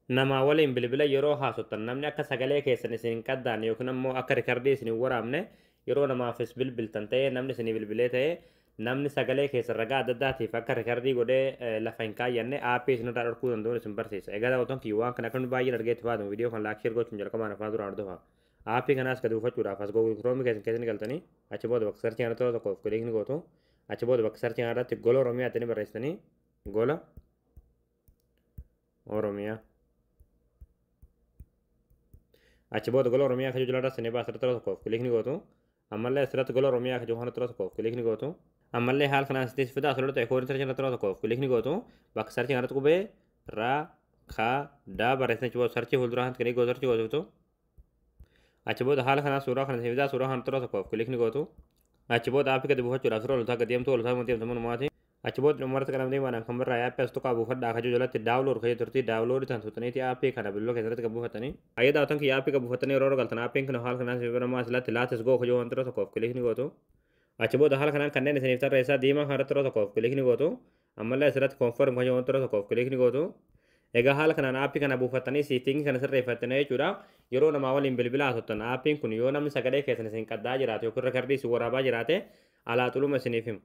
nama waliin bilbila yeroo haasoftan namni akka sagalee keessan isin qaddaan yookiin ammoo akka rikardii isin waraabne yeroo namaafis bilbiltan ta'ee namni isin bilbilee ta'ee namni sagalee keessan ragaa adda addaatiif akka rikardii godhee lafa hin kaayyanne aappii isinirraa dhorkuu danda'uun isin barsiisa. Egaa daawwattoon kiyya waan kana akka baay'ee argeetti faatu viidiyoo kan laakshii gochuun jalqabaan afaan duraan hordofa. Aappii kanaas gadi buufachuudhaaf as Google Chrome keessatti galtanii achi booda bakka sarchii kana tokkoof kilikni gootu achi booda bakka sarchii kana irratti gola Oromiyaa itti barreessitanii gola Oromiyaa. Achi booda gola Oromiyaa kan jala rasanii baasirra tura tokkoof kilikni gootu ammallee asirratti gola Oromiyaa kan jiru tura tokkoof kilikni gootu ammallee haal kanaan sitti fidaa asirra ta'e koodin sarchii tura tokkoof kilikni gootu bakka sarchii kanatti qubee raa kaa daa barreessanii achi booda sarchii fuulduraa kan kilikni gootu sarchii gootu achi booda haala kanaan suuraa kana fidaa suuraa kan tura tokkoof kilikni gootu achi booda aappii gadi buufachuudhaaf suuraa loltaa gadi deemtu loltaa wanti deemtu manumaati. Achi booda dhumarratti kan namni waan kan birraa yaappii as tokko buufadhaa kan jalatti daawulood kan turtii daawuloodii tan tutaniiti aappii kana bilbiloo keessatti kan buufatanii. Ayyaa daawwatan kiyya aappii kan buufatanii yeroo galtan aappiin kun haala kanaan sirbamaa asirratti laatis goo kan jiru tokkoof kilikni gootu. Achi booda haala kanaan kanneen isiniif tarreessaa diimaa kan irratti tokkoof kilikni gootu. Ammallee asirratti koonform kan jiru tokkoof kilikni gootu. Egaa haala kanaan aappii kana buufatanii siitingii kana sirreeffatanii jechuudha. Yeroo namaa waliin bilbila haasoftan aappiin kun yoo namni sagalee keessan isin qaddaa jiraate yookiin rikardii isin waraabaa jiraate alaa xuluma isiniif himu.